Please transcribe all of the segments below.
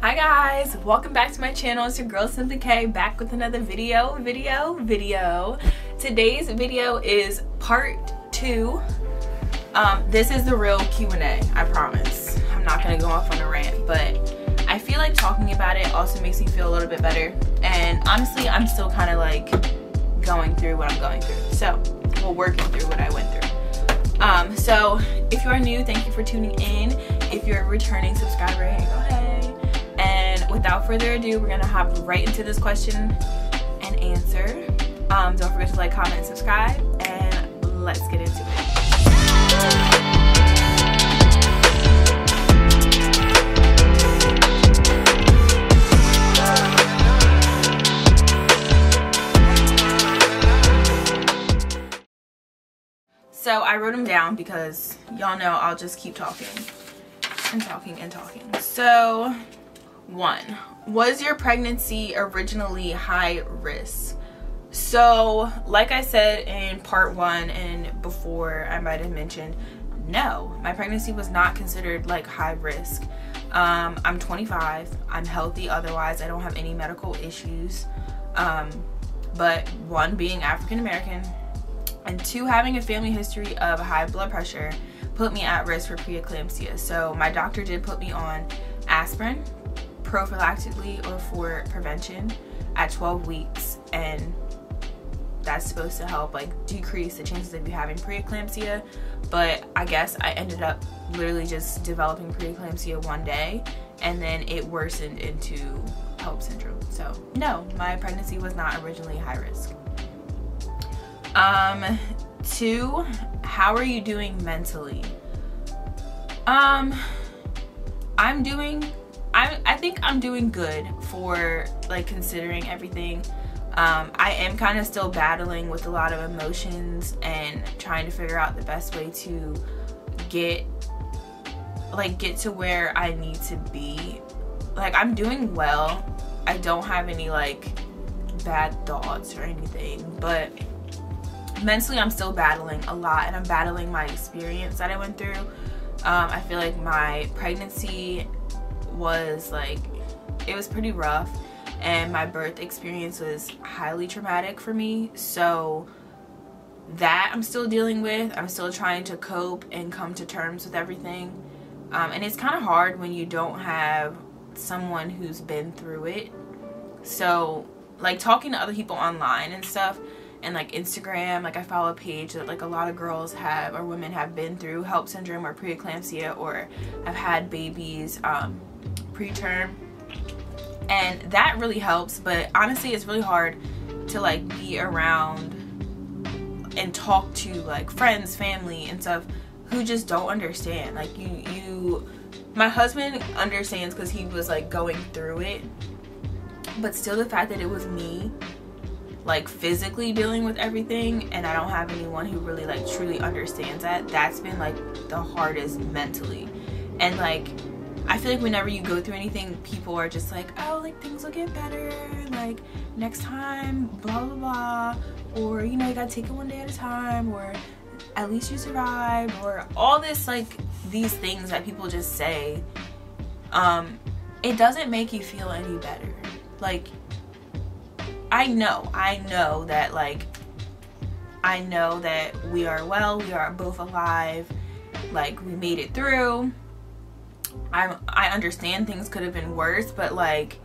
Hi guys, welcome back to my channel. It's your girl SimplyKay, back with another video. Today's video is part 2. This is the real Q&A, I promise. I'm not gonna go off on a rant, but I feel like talking about it also makes me feel a little bit better. And honestly, I'm still kind of like going through what I'm going through. So, well, working through what I went through. So if you are new, thank you for tuning in. If you're a returning subscriber, hey girl, hey. And without further ado, we're gonna hop right into this question and answer. Don't forget to like, comment, and subscribe, and let's get into it. So I wrote them down because y'all know I'll just keep talking and talking and talking. So 1, was your pregnancy originally high risk? So like I said in part 1 and before, I might have mentioned, no, my pregnancy was not considered like high risk. I'm 25, I'm healthy otherwise, I don't have any medical issues, but 1, being African American, and 2, having a family history of high blood pressure put me at risk for preeclampsia. So my doctor did put me on aspirin prophylactically or for prevention at 12 weeks, and that's supposed to help like decrease the chances of you having preeclampsia. But I guess I ended up literally just developing preeclampsia one day, and then it worsened into HELLP syndrome. So no, my pregnancy was not originally high risk. 2, how are you doing mentally? I think I'm doing good for like considering everything. I am kind of still battling with a lot of emotions and trying to figure out the best way to get to where I need to be. Like, I'm doing well. I don't have any like bad thoughts or anything, but mentally I'm still battling a lot, and I'm battling my experience that I went through. I feel like my pregnancy was like, it was pretty rough, and my birth experience was highly traumatic for me. So that I'm still dealing with. I'm still trying to cope and come to terms with everything. And it's kind of hard when you don't have someone who's been through it. So like talking to other people online and stuff, and like Instagram, like I follow a page that like a lot of girls have, or women have been through HELLP syndrome or preeclampsia, or have had babies preterm, and that really helps. But honestly, it's really hard to like be around and talk to like friends, family, and stuff who just don't understand. Like my husband understands because he was like going through it, but still the fact that it was me like physically dealing with everything, and I don't have anyone who really like truly understands that's been like the hardest mentally. And like I feel like whenever you go through anything, people are just like, oh, like things will get better, like next time, blah blah blah, or you know, you gotta take it one day at a time, or at least you survived, or all this like these things that people just say. It doesn't make you feel any better. Like I know that like I know that we are well, we are both alive, like we made it through. I understand things could have been worse, but like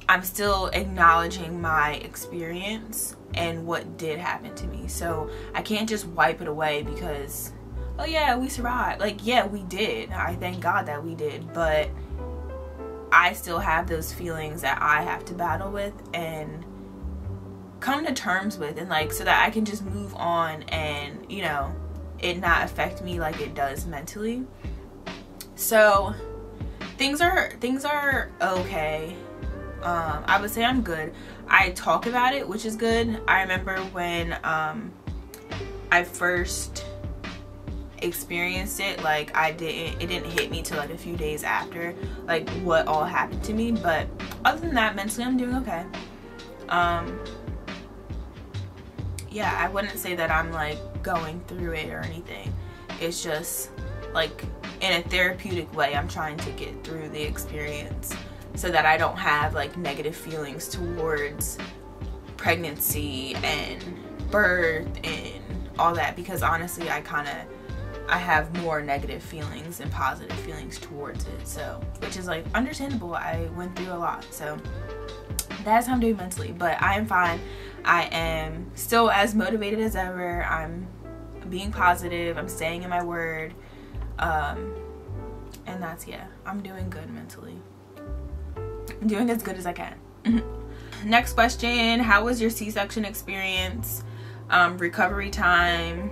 I'm still acknowledging my experience and what did happen to me. So I can't just wipe it away because, oh yeah, we survived. Like, yeah, we did. I thank God that we did, but I still have those feelings that I have to battle with and come to terms with, and like so that I can just move on and, you know, it not affect me like it does mentally. So things are okay. I would say I'm good. I talk about it, which is good. I remember when I first experienced it, like it didn't hit me till like a few days after like what all happened to me. But other than that, mentally I'm doing okay. Yeah, I wouldn't say that I'm like going through it or anything. It's just like in a therapeutic way, I'm trying to get through the experience so that I don't have like negative feelings towards pregnancy and birth and all that, because honestly I have more negative feelings than positive feelings towards it, so, which is like understandable. I went through a lot, so that's how I'm doing mentally. But I am fine. I am still as motivated as ever. I'm being positive. I'm staying in my word. And that's, yeah, I'm doing good mentally. I'm doing as good as I can. Next question, how was your C-section experience, recovery time,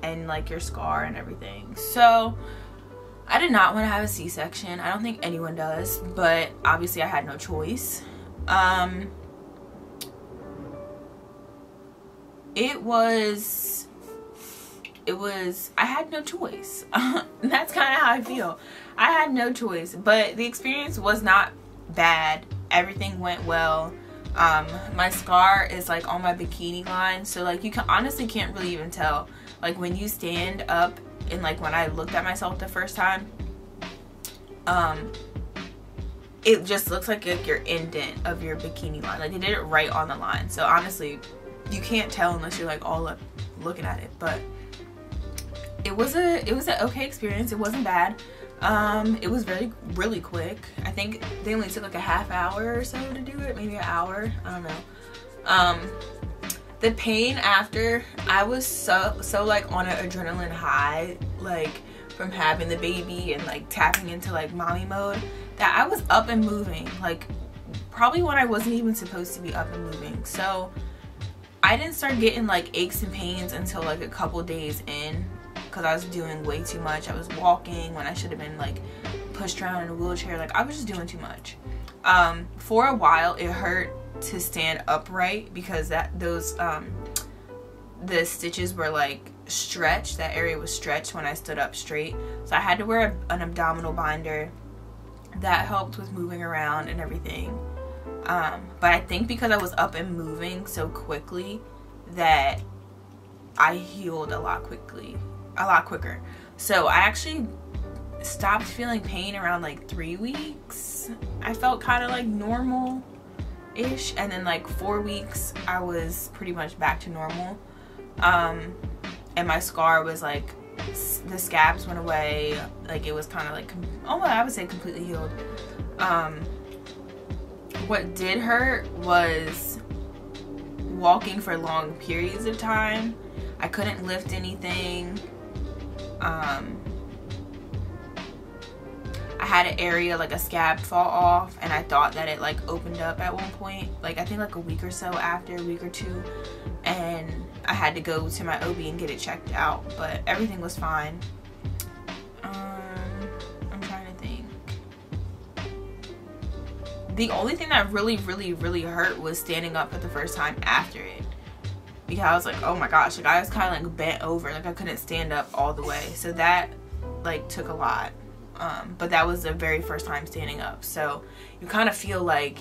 and like your scar and everything? So I did not want to have a C-section. I don't think anyone does, but obviously I had no choice. I had no choice. That's kind of how I feel. I had no choice, but the experience was not bad. Everything went well. My scar is like on my bikini line, so like you honestly can't really even tell. Like when you stand up, and like when I looked at myself the first time, it just looks like your indent of your bikini line. Like they did it right on the line. So honestly, you can't tell unless you're like all up looking at it. But it was an okay experience. It wasn't bad. It was really quick. I think they only took like a half hour or so to do it, maybe an hour. I don't know. The pain after, I was so like on an adrenaline high, like from having the baby and like tapping into like mommy mode, that I was up and moving, like probably when I wasn't even supposed to be up and moving. So I didn't start getting like aches and pains until like a couple days in, because I was doing way too much. I was walking when I should have been like pushed around in a wheelchair. Like I was just doing too much. For a while it hurt to stand upright, because the stitches were like stretched. That area was stretched when I stood up straight, so I had to wear an abdominal binder. That helped with moving around and everything. But I think because I was up and moving so quickly, that I healed a lot quicker. So I actually stopped feeling pain around like 3 weeks. I felt kind of like normal-ish, and then like 4 weeks I was pretty much back to normal. And my scar was like, the scabs went away. Like it was kind of like, I would say completely healed. What did hurt was walking for long periods of time. I couldn't lift anything. I had an area, like a scab fall off, and I thought that it like opened up at one point, like I think like a week or so after, a week or two, and I had to go to my OB and get it checked out, but everything was fine. I'm trying to think. The only thing that really hurt was standing up for the first time after it, because I was like, oh my gosh, like I was kind of like bent over, like I couldn't stand up all the way, so that like took a lot. But that was the very first time standing up, so you kind of feel like,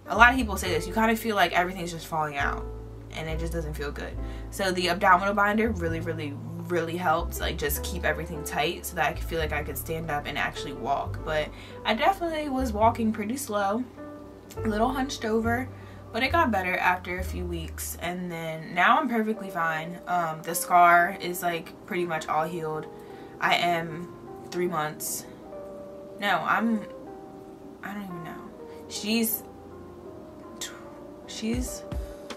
a lot of people say this, you kind of feel like everything's just falling out, and it just doesn't feel good. So the abdominal binder really helped, like just keep everything tight so that I could feel like I could stand up and actually walk. But I definitely was walking pretty slow, a little hunched over, but it got better after a few weeks, and then now I'm perfectly fine. The scar is like pretty much all healed. I am 3 months. No, I don't even know. She's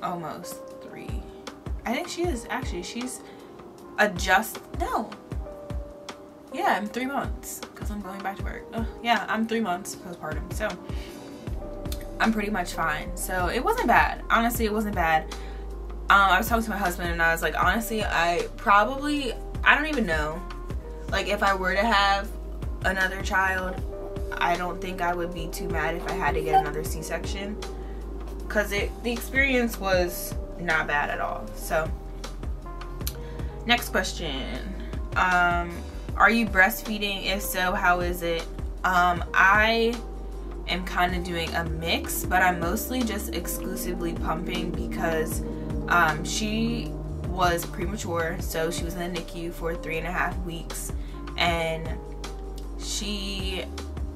almost 3. I think she is, actually. She's no. Yeah, I'm 3 months, because I'm going back to work. Yeah, I'm 3 months postpartum, so I'm pretty much fine. So it wasn't bad. Honestly, it wasn't bad. I was talking to my husband, and I was like, honestly, I don't even know. Like, if I were to have another child, I don't think I would be too mad if I had to get another C-section, because the experience was not bad at all. So next question, are you breastfeeding? If so, how is it? I am kind of doing a mix, but I'm mostly just exclusively pumping, because she was premature, so she was in the NICU for 3.5 weeks, and she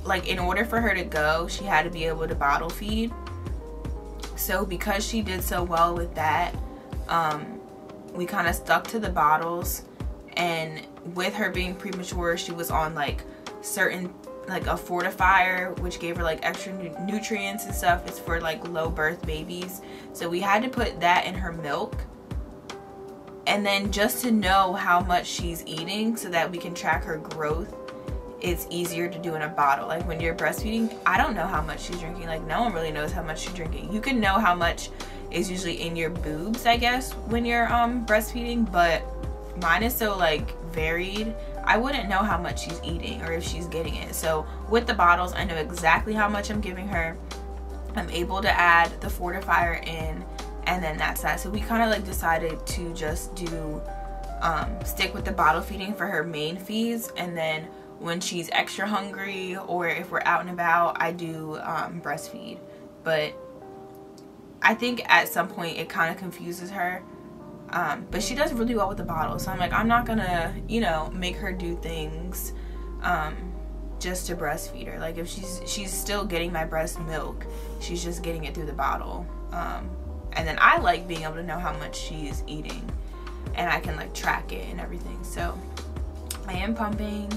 like, in order for her to go, she had to be able to bottle feed. So because she did so well with that, we kind of stuck to the bottles. And with her being premature, she was on like certain, like a fortifier, which gave her like extra nutrients and stuff. It's for like low birth babies. So we had to put that in her milk. And then just to know how much she's eating so that we can track her growth, it's easier to do in a bottle. Like when you're breastfeeding, I don't know how much she's drinking. Like no one really knows how much she's drinking. You can know how much is usually in your boobs, I guess, when you're breastfeeding, but mine is so like varied. I wouldn't know how much she's eating or if she's getting it. So with the bottles, I know exactly how much I'm giving her. I'm able to add the fortifier in, and then that's that. So we kind of like decided to just do stick with the bottle feeding for her main feeds, and then when she's extra hungry or if we're out and about, I do breastfeed. But I think at some point it kind of confuses her. But she does really well with the bottle, so I'm like, I'm not gonna, you know, make her do things just to breastfeed her. Like if she's still getting my breast milk, she's just getting it through the bottle. And then I like being able to know how much she's eating, and I can like track it and everything. So I am pumping.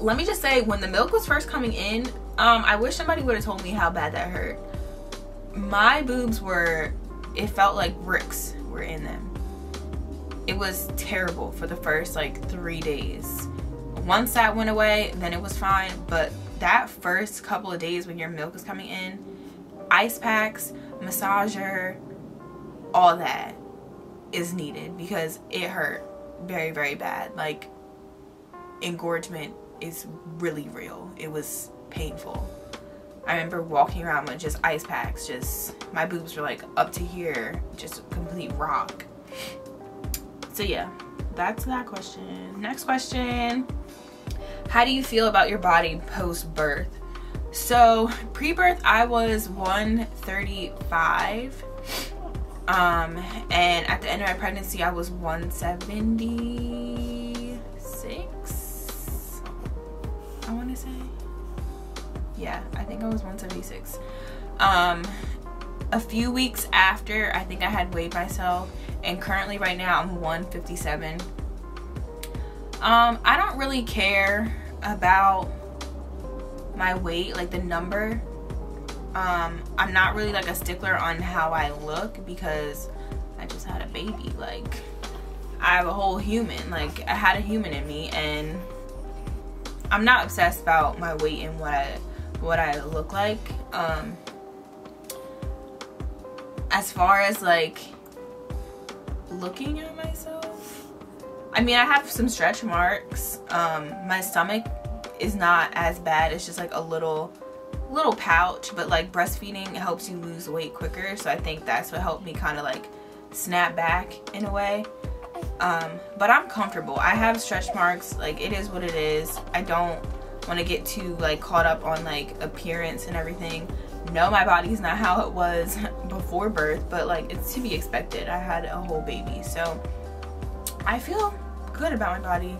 Let me just say, when the milk was first coming in, I wish somebody would have told me how bad that hurt. My boobs were, it felt like bricks were in them. It was terrible for the first like 3 days. Once that went away, then it was fine. But that first couple of days when your milk is coming in, ice packs, massager, all that is needed because it hurt very, very bad. Like, engorgement is really real. It was painful. I remember walking around with just ice packs, just my boobs were like up to here, just a complete rock. So yeah, that's that question. Next question: how do you feel about your body post-birth? So pre-birth I was 135, and at the end of my pregnancy I was 176, I want to say. Yeah, I think I was 176. A few weeks after, I think I had weighed myself, and currently right now I'm 157. I don't really care about my weight, like the number. I'm not really like a stickler on how I look because I just had a baby. Like, I have a whole human. Like, I had a human in me, and I'm not obsessed about my weight and what I look like. As far as like looking at myself, I mean, I have some stretch marks. My stomach is not as bad. It's just like a little pouch, but like breastfeeding helps you lose weight quicker, so I think that's what helped me kind of like snap back in a way. But I'm comfortable. I have stretch marks. Like, it is what it is. I don't want to get too like caught up on like appearance and everything. No, my body's not how it was before birth, but like, it's to be expected. I had a whole baby, so I feel good about my body.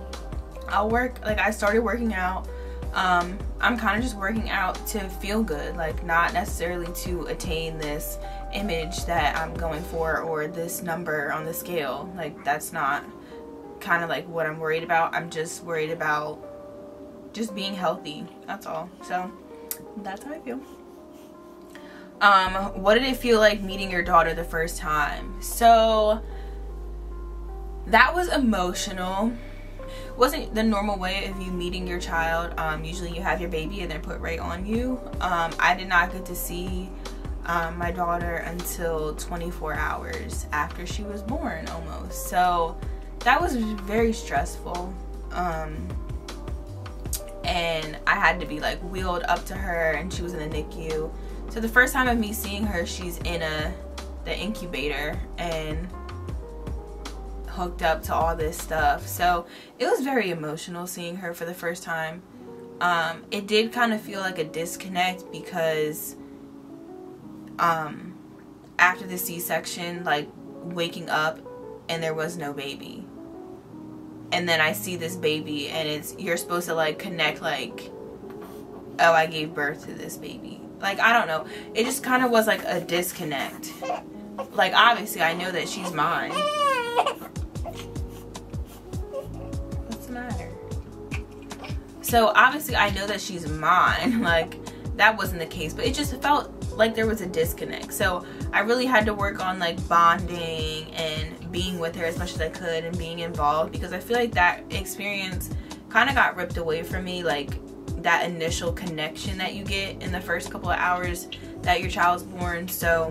I started working out. I'm kind of just working out to feel good, like not necessarily to attain this image that I'm going for or this number on the scale. Like, that's not kind of like what I'm worried about. I'm just worried about just being healthy, that's all. So that's how I feel. What did it feel like meeting your daughter the first time? So that was emotional. Wasn't the normal way of you meeting your child. Usually you have your baby and they're put right on you. I did not get to see my daughter until 24 hours after she was born, almost. So that was very stressful. And I had to be like wheeled up to her, and she was in the NICU. So the first time of me seeing her, she's in the incubator and hooked up to all this stuff. So it was very emotional seeing her for the first time. It did kind of feel like a disconnect because after the C-section, like waking up and there was no baby, and then I see this baby, and you're supposed to like connect like oh, I gave birth to this baby. Like, I don't know. It just kind of was like a disconnect. Like, obviously, I know that she's mine. What's the matter? So, obviously, I know that she's mine. Like, that wasn't the case. But it just felt like there was a disconnect. So, I really had to work on, like, bonding and being with her as much as I could and being involved. Because I feel like that experience kind of got ripped away from me. Like, that initial connection that you get in the first couple of hours that your child's born. So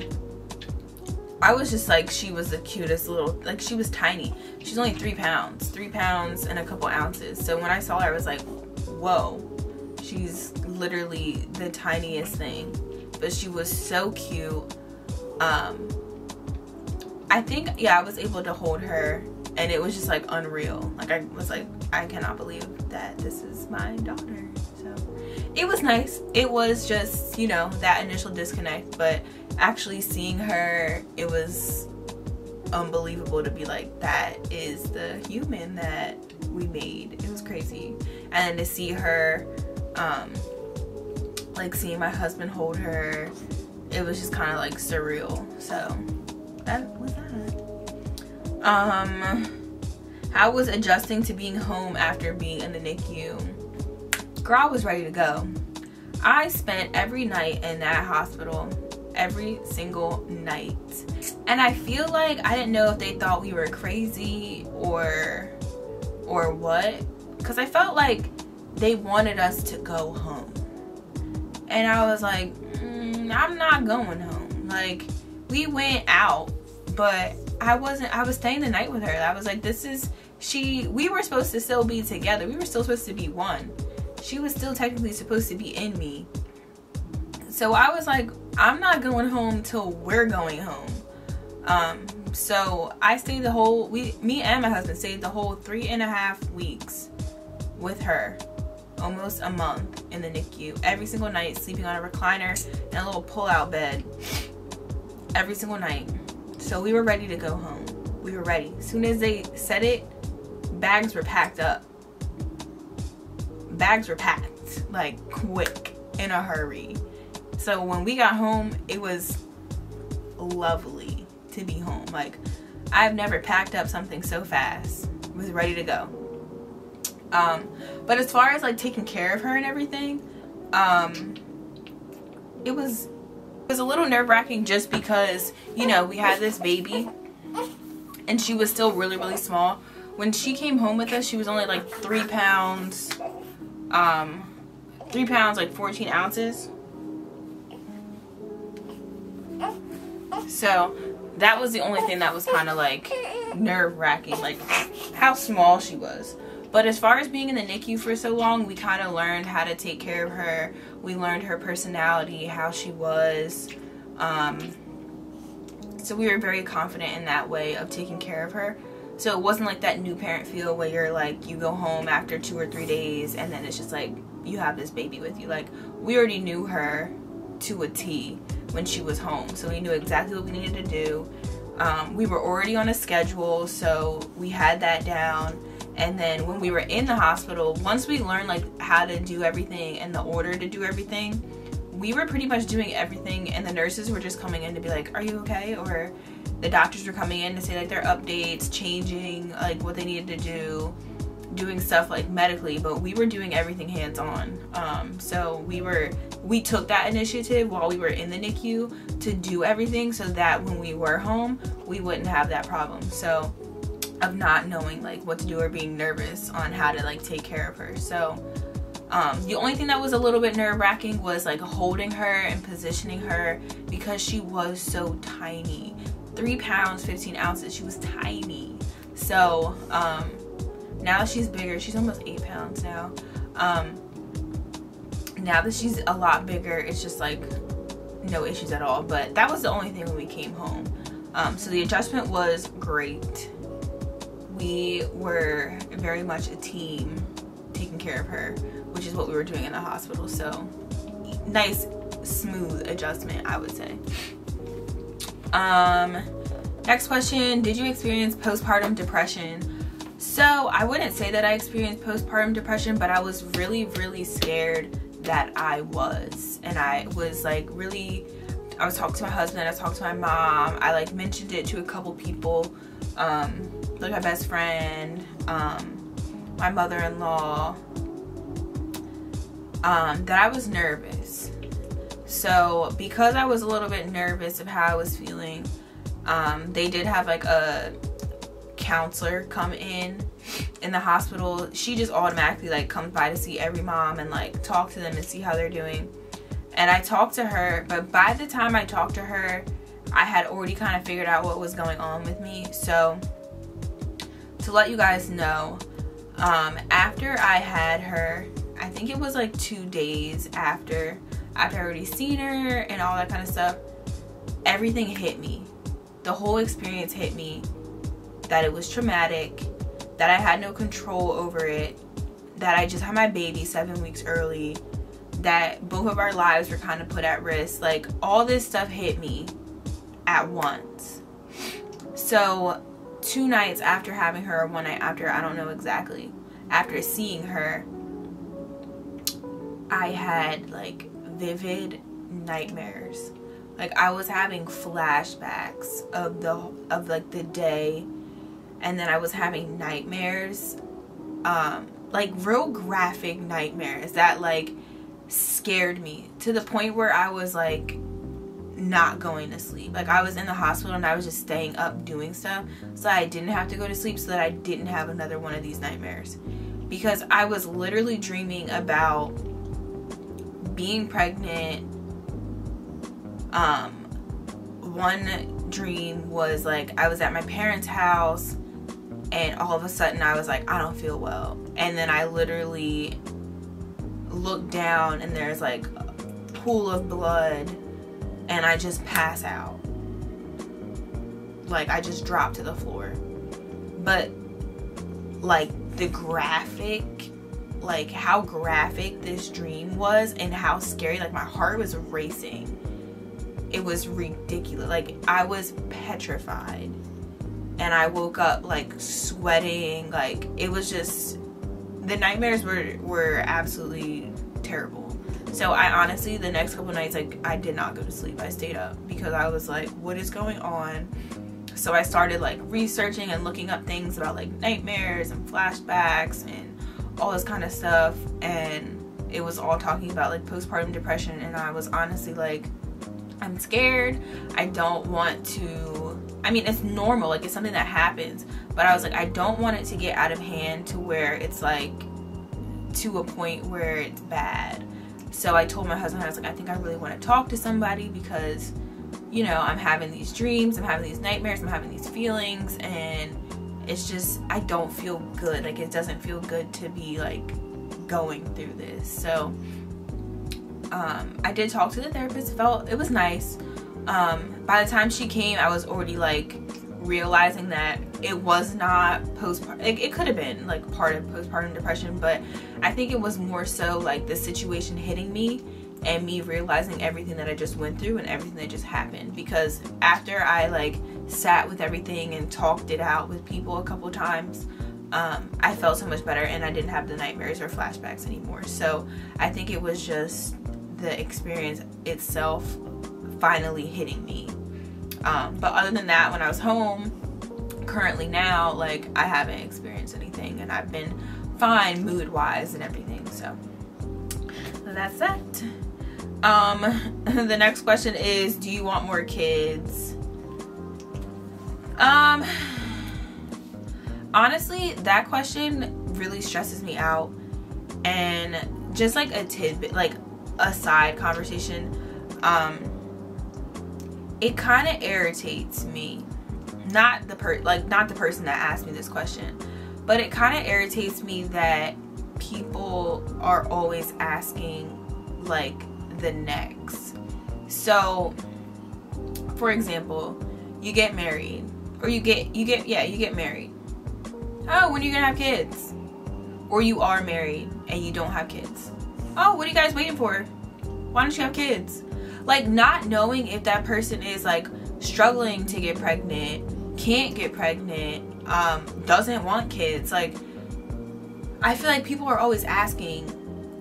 I was just like, she was the cutest little, like, she was tiny. She's only 3 pounds and a couple ounces. So when I saw her, I was like, whoa, she's literally the tiniest thing. But she was so cute. I think, yeah, I was able to hold her, and it was just like unreal. Like, I was like, I cannot believe that this is my daughter. So it was nice. It was just, you know, that initial disconnect, but actually seeing her, it was unbelievable to be like, that is the human that we made. It was crazy. And to see her, like, seeing my husband hold her, it was just kind of like surreal. So that was that. How was adjusting to being home after being in the NICU? Girl, I was ready to go. I spent every night in that hospital, every single night. And I feel like, I didn't know if they thought we were crazy or what. Because I felt like they wanted us to go home. And I was like, I'm not going home. Like, we went out, but I was staying the night with her. I was like, we were supposed to still be together. We were still supposed to be one. She was still technically supposed to be in me. So I was like, I'm not going home till we're going home. So I stayed me and my husband stayed the whole 3.5 weeks with her. Almost a month in the NICU. Every single night, sleeping on a recliner and a little pull-out bed. Every single night. So we were ready to go home. We were ready. As soon as they said it, bags were packed up. Bags were packed, like, quick, in a hurry. So when we got home, it was lovely to be home. Like, I've never packed up something so fast. Was ready to go. But as far as, like, taking care of her and everything, it was a little nerve-wracking just because, you know, we had this baby and she was still really, really small. When she came home with us, she was only like 3 pounds, 3 pounds, like 14 ounces. So that was the only thing that was kind of like nerve-wracking, like how small she was. But as far as being in the NICU for so long, we kind of learned how to take care of her. We learned her personality, how she was. So we were very confident in that way of taking care of her. So it wasn't like that new parent feel where you're like, you go home after 2 or 3 days and then it's just like, you have this baby with you. Like, we already knew her to a T when she was home. So we knew exactly what we needed to do. We were already on a schedule, so we had that down. And then when we were in the hospital, once we learned like how to do everything and the order to do everything, we were pretty much doing everything, and the nurses were just coming in to be like, are you okay? Or the doctors were coming in to say like their updates, changing like what they needed to do, doing stuff like medically, but we were doing everything hands-on. So we took that initiative while we were in the NICU to do everything so that when we were home, we wouldn't have that problem. So of not knowing like what to do or being nervous on how to like take care of her. So the only thing that was a little bit nerve-wracking was like holding her and positioning her because she was so tiny. 3 pounds 15 ounces. She was tiny. So now that she's bigger, she's almost 8 pounds now. Now that she's a lot bigger, it's just like no issues at all. But that was the only thing when we came home. So the adjustment was great. We were very much a team taking care of her, which is what we were doing in the hospital. So nice, smooth adjustment, I would say. Next question, did you experience postpartum depression? So I wouldn't say that I experienced postpartum depression, but I was really, really scared that I was. And I was like really, I was talking to my husband, I talked to my mom, I like mentioned it to a couple people, like my best friend, my mother-in-law, that I was nervous. So because I was a little bit nervous of how I was feeling, they did have like a counselor come in the hospital. She just automatically like comes by to see every mom and like talk to them and see how they're doing. And I talked to her, but by the time I talked to her, I had already kind of figured out what was going on with me. So to let you guys know, after I had her, I think it was like 2 days after I already seen her and all that kind of stuff, everything hit me. The whole experience hit me, that it was traumatic, that I had no control over it, that I just had my baby 7 weeks early, that both of our lives were kind of put at risk. Like, all this stuff hit me at once. So 2 nights after having her, or 1 night after, I don't know exactly, after seeing her, I had like vivid nightmares. Like, I was having flashbacks of like the day, and then I was having nightmares, like real graphic nightmares that like scared me to the point where I was like not going to sleep. Like, I was in the hospital and I was just staying up doing stuff so I didn't have to go to sleep, so that I didn't have another one of these nightmares, because I was literally dreaming about being pregnant. One dream was like I was at my parents' house and all of a sudden I was like, I don't feel well, and then I literally look down and there's like a pool of blood and I just pass out. Like, I just drop to the floor. But like the graphic, like how graphic this dream was and how scary, like my heart was racing. It was ridiculous. Like, I was petrified. And I woke up like sweating. Like, it was just, the nightmares were absolutely terrible. So I honestly, the next couple nights, like, I did not go to sleep. I stayed up because I was like, what is going on? So I started like researching and looking up things about like nightmares and flashbacks and all this kind of stuff, and it was all talking about like postpartum depression. And I was honestly like, I'm scared. I don't want to, I mean, it's normal, like it's something that happens, but I was like, I don't want it to get out of hand to where it's like to a point where it's bad. So I told my husband, I was like, I think I really want to talk to somebody, because, you know, I'm having these dreams, I'm having these nightmares, I'm having these feelings, and it's just, I don't feel good. Like, it doesn't feel good to be like going through this. So I did talk to the therapist. It was nice. By the time she came, I was already like realizing that it was not postpartum. It could have been like part of postpartum depression, but I think it was more so like the situation hitting me and me realizing everything that I just went through and everything that just happened. Because after I like sat with everything and talked it out with people a couple times, I felt so much better and I didn't have the nightmares or flashbacks anymore. So I think it was just the experience itself finally hitting me. But other than that, when I was home, currently now, like, I haven't experienced anything and I've been fine mood-wise and everything. So that's that. The next question is, do you want more kids? Honestly, that question really stresses me out. And just like a tidbit, like a side conversation, it kind of irritates me, not the person that asked me this question, but it kind of irritates me that people are always asking like the next. So for example, you get married, or you get married. Oh, when are you gonna have kids? Or you are married and you don't have kids. Oh, what are you guys waiting for? Why don't you have kids? Like, not knowing if that person is like struggling to get pregnant, can't get pregnant, doesn't want kids. Like, I feel like people are always asking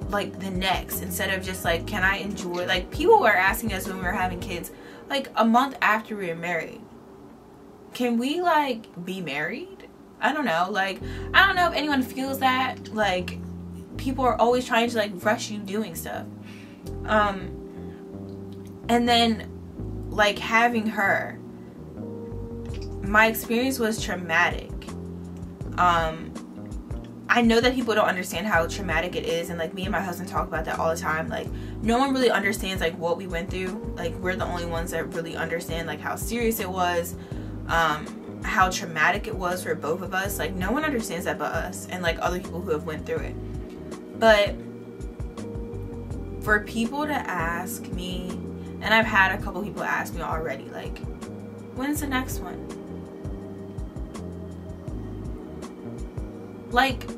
like the next, instead of just like, can I enjoy, like people were asking us when we were having kids like a month after we were married, can we like be married? I don't know, like I don't know if anyone feels that, like people are always trying to like rush you doing stuff. And then like having her, my experience was traumatic. I know that people don't understand how traumatic it is, and like me and my husband talk about that all the time. Like no one really understands like what we went through. Like we're the only ones that really understand like how serious it was, how traumatic it was for both of us. Like no one understands that but us and like other people who have went through it. But for people to ask me, and I've had a couple people ask me already, like, when's the next one? Like,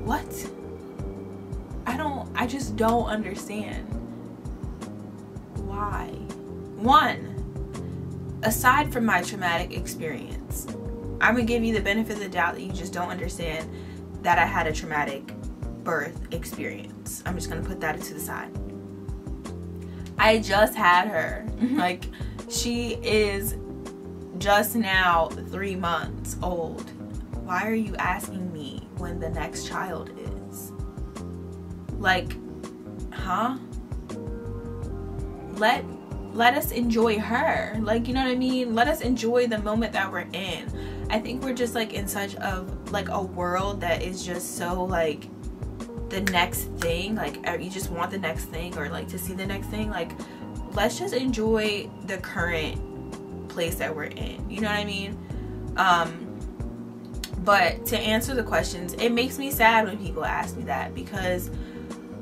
what? I just don't understand. Why? One, aside from my traumatic experience, I'm gonna give you the benefit of the doubt that you just don't understand that I had a traumatic birth experience. I'm just gonna put that to the side. I just had her. Like, she is just now 3 months old. Why are you asking me when the next child is? Like, huh? Let us enjoy her. Like, you know what I mean? Let us enjoy the moment that we're in. I think we're just like in such of like a world that is just so like the next thing, like you just want the next thing, or like to see the next thing. Like, let's just enjoy the current place that we're in, you know what I mean? But to answer the questions, it makes me sad when people ask me that, because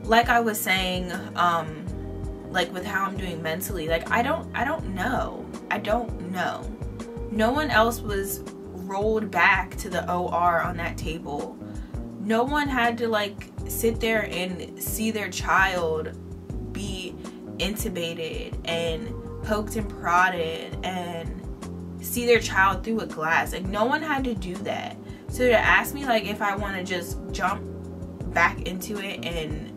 like I was saying, like with how I'm doing mentally, like I don't know. No one else was rolled back to the OR on that table. No one had to like sit there and see their child be intubated and poked and prodded and see their child through a glass. Like no one had to do that. So to ask me like if I want to just jump back into it and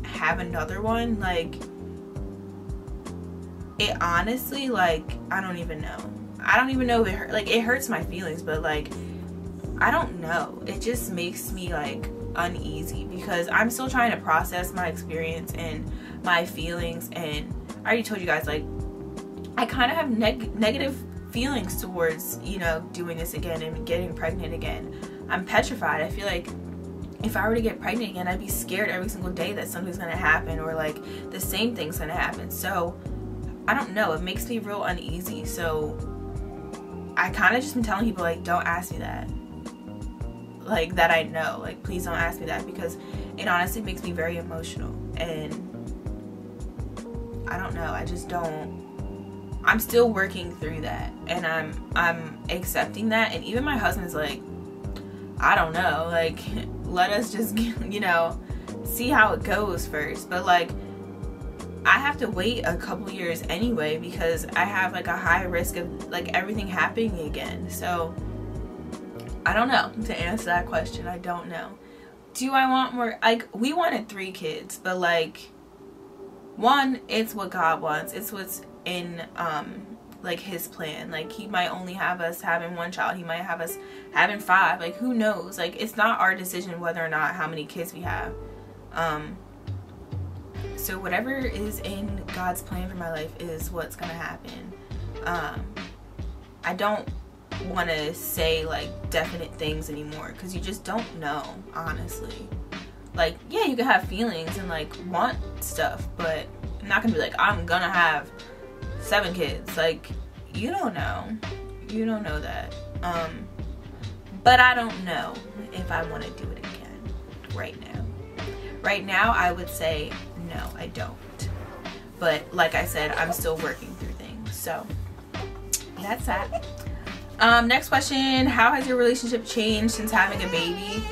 have another one, like it honestly, like I don't even know if it hurt. Like it hurts my feelings, but like I don't know, it just makes me like uneasy, because I'm still trying to process my experience and my feelings. And I already told you guys, like I kind of have negative feelings towards, you know, doing this again and getting pregnant again. I'm petrified. I feel like if I were to get pregnant again, I'd be scared every single day that something's gonna happen, or like the same thing's gonna happen. So I don't know, it makes me real uneasy. So I kind of just been telling people like, don't ask me that, like that I know, like please don't ask me that, because it honestly makes me very emotional. And I don't know, I just don't, I'm still working through that, and I'm accepting that. And even my husband's like, I don't know, like let us just, you know, see how it goes first. But like I have to wait a couple years anyway, because I have like a high risk of like everything happening again. So I don't know, to answer that question. I don't know. Do I want more? Like we wanted 3 kids, but like one, it's what God wants, it's what's in like his plan. Like he might only have us having 1 child, he might have us having 5, like who knows? Like it's not our decision whether or not how many kids we have. So whatever is in God's plan for my life is what's gonna happen. I don't want to say like definite things anymore, because you just don't know, honestly. Like yeah, you can have feelings and like want stuff, but I'm not gonna be like, I'm gonna have 7 kids. Like you don't know that. But I don't know if I want to do it again right now. I would say no, I don't. But like I said, I'm still working through things. So that's that. Next question, how has your relationship changed since having a baby?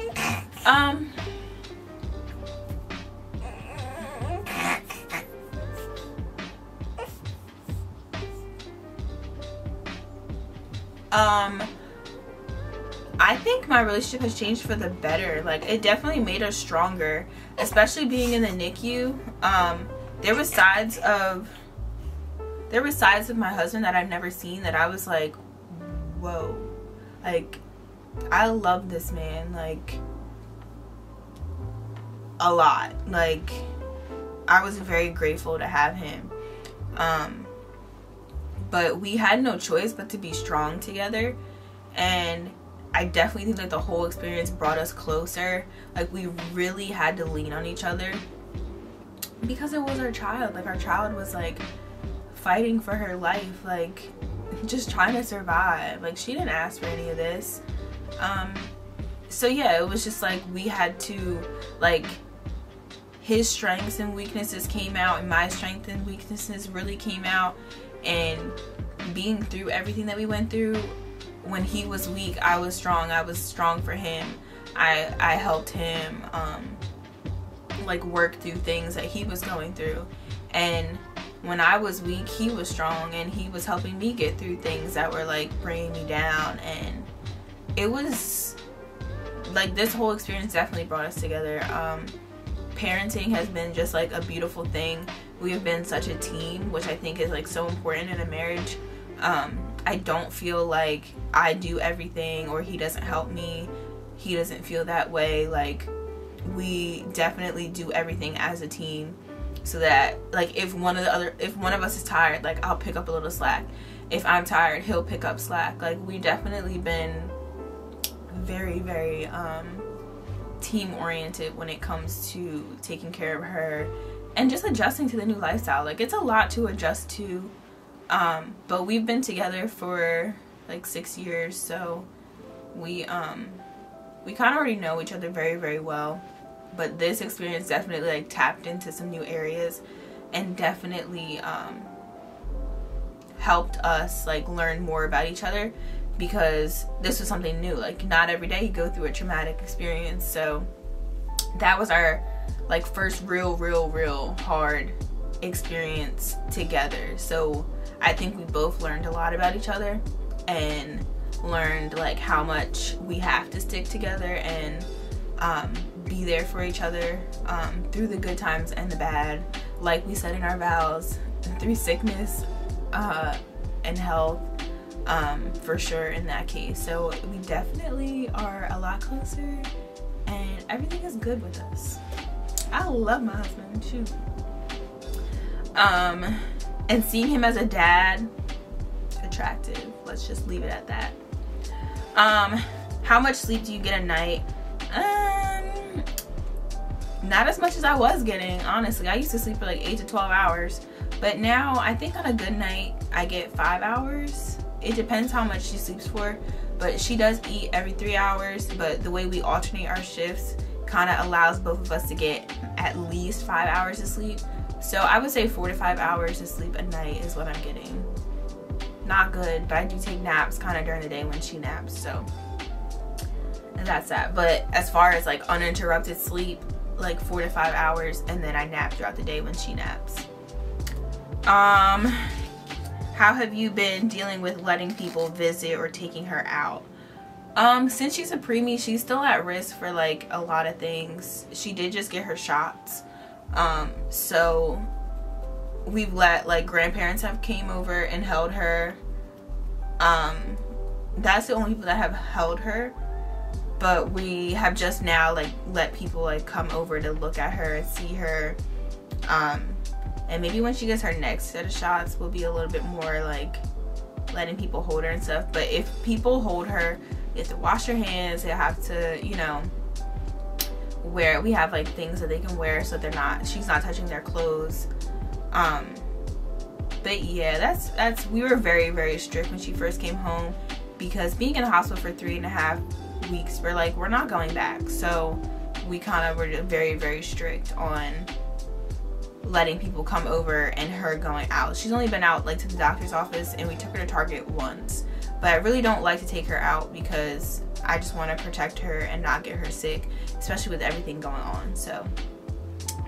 I think my relationship has changed for the better. Like it definitely made us stronger. especially being in the NICU, there were sides of my husband that I've never seen that I was like, whoa, like, I love this man, like, a lot. Like, I was very grateful to have him. But we had no choice but to be strong together, and I definitely think that the whole experience brought us closer. Like, we really had to lean on each other because it was our child. Like, our child was like fighting for her life, like just trying to survive. Like, she didn't ask for any of this. So yeah, it was just like we had to, like, his strengths and weaknesses came out, and my strengths and weaknesses really came out. And being through everything that we went through, when he was weak, I was strong. I was strong for him. I helped him like work through things that he was going through. And when I was weak, he was strong, and he was helping me get through things that were like bringing me down. And it was like, this whole experience definitely brought us together. Parenting has been just like a beautiful thing. We have been such a team, which I think is like so important in a marriage. I don't feel like I do everything or he doesn't help me. He doesn't feel that way. Like, we definitely do everything as a team, so that like if one of us is tired, like, I'll pick up a little slack. If I'm tired, he'll pick up slack. Like, we definitely been very, very team oriented when it comes to taking care of her and just adjusting to the new lifestyle. Like, it's a lot to adjust to, but we've been together for like 6 years, so we kind of already know each other very, very well. But this experience definitely like tapped into some new areas, and definitely helped us like learn more about each other, because this was something new. Like, not every day you go through a traumatic experience. So that was our like first real hard experience together. So I think we both learned a lot about each other, and learned like how much we have to stick together and be there for each other through the good times and the bad, like we said in our vows, through sickness and health, for sure in that case. So we definitely are a lot closer, and everything is good with us. I love my husband too. And seeing him as a dad, attractive. Let's just leave it at that. How much sleep do you get a night? Not as much as I was getting, honestly. I used to sleep for like 8 to 12 hours, but now I think on a good night I get 5 hours. It depends how much she sleeps for, but she does eat every 3 hours. But the way we alternate our shifts kind of allows both of us to get at least 5 hours of sleep. So I would say 4 to 5 hours of sleep a night is what I'm getting. Not good, but I do take naps kind of during the day when she naps, so that's that. But as far as like uninterrupted sleep, like 4 to 5 hours, and then I nap throughout the day when she naps. How have you been dealing with letting people visit or taking her out? Since she's a preemie, she's still at risk for like a lot of things. She did just get her shots. So we've let like grandparents have came over and held her. That's the only people that have held her. But we have just now like let people like come over to look at her and see her. And maybe when she gets her next set of shots, we'll be a little bit more like letting people hold her and stuff. But if people hold her, they have to wash their hands. They have to, you know, we have like things that they can wear so she's not touching their clothes. But yeah, that's we were very, very strict when she first came home, because being in the hospital for 3.5 weeks, we're not going back. So we kind of were very, very strict on letting people come over and her going out. She's only been out like to the doctor's office, and we took her to Target once. But I really don't like to take her out because I just want to protect her and not get her sick, especially with everything going on. So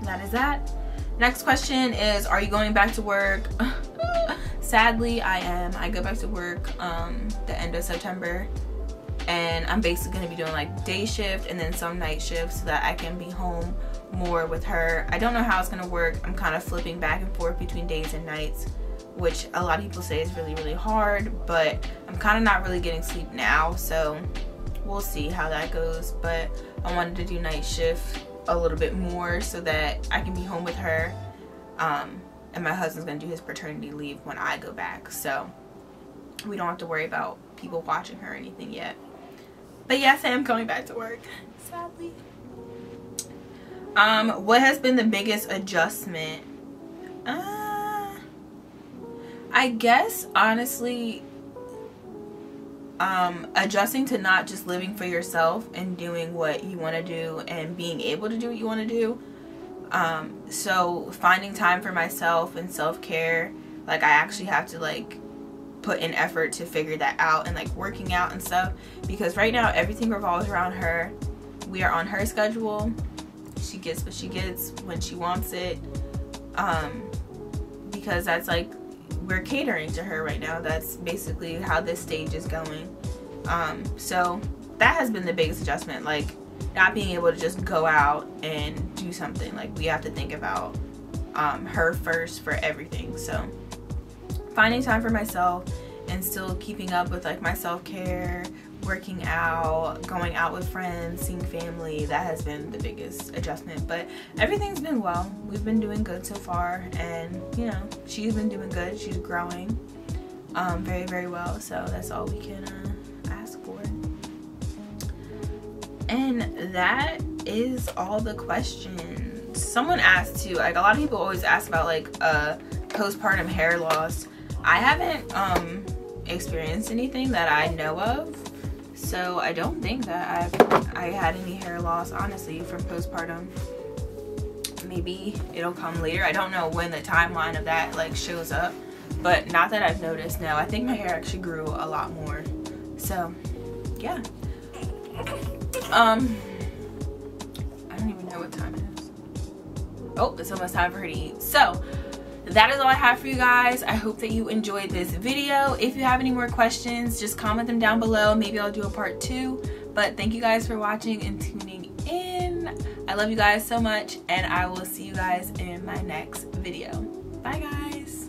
that is that. Next question is, are you going back to work? Sadly, I am. I go back to work the end of September, and I'm basically going to be doing like day shift and then some night shifts so that I can be home more with her. I don't know how it's gonna work. I'm kind of flipping back and forth between days and nights, which a lot of people say is really hard, but I'm kind of not really getting sleep now, so we'll see how that goes. But I wanted to do night shift a little bit more so that I can be home with her, and my husband's gonna do his paternity leave when I go back, so we don't have to worry about people watching her or anything yet. But yes, I am going back to work, sadly. What has been the biggest adjustment? I guess honestly, adjusting to not just living for yourself and doing what you want to do and being able to do what you want to do. So finding time for myself and self-care, like I actually have to like put in effort to figure that out, and like working out and stuff, because right now everything revolves around her. We are on her schedule. She gets what she gets when she wants it, because that's like, we're catering to her right now. That's basically how this stage is going. So that has been the biggest adjustment, like not being able to just go out and do something. Like we have to think about her first for everything. So finding time for myself and still keeping up with like my self-care, working out, going out with friends, seeing family, that has been the biggest adjustment. But everything's been well. We've been doing good so far, and you know, she's been doing good. She's growing very well, so that's all we can ask for. And that is all the questions. Someone asked too, like a lot of people always ask about like postpartum hair loss. I haven't experienced anything that I know of, so I don't think that I had any hair loss, honestly, from postpartum. Maybe it'll come later. I don't know when the timeline of that like shows up, but not that I've noticed. No, I think my hair actually grew a lot more. So yeah, I don't even know what time it is. Oh, it's almost time for her to eat. So that is all I have for you guys. I hope that you enjoyed this video. If you have any more questions, just comment them down below. Maybe I'll do a part 2. But thank you guys for watching and tuning in. I love you guys so much, and I will see you guys in my next video. Bye guys.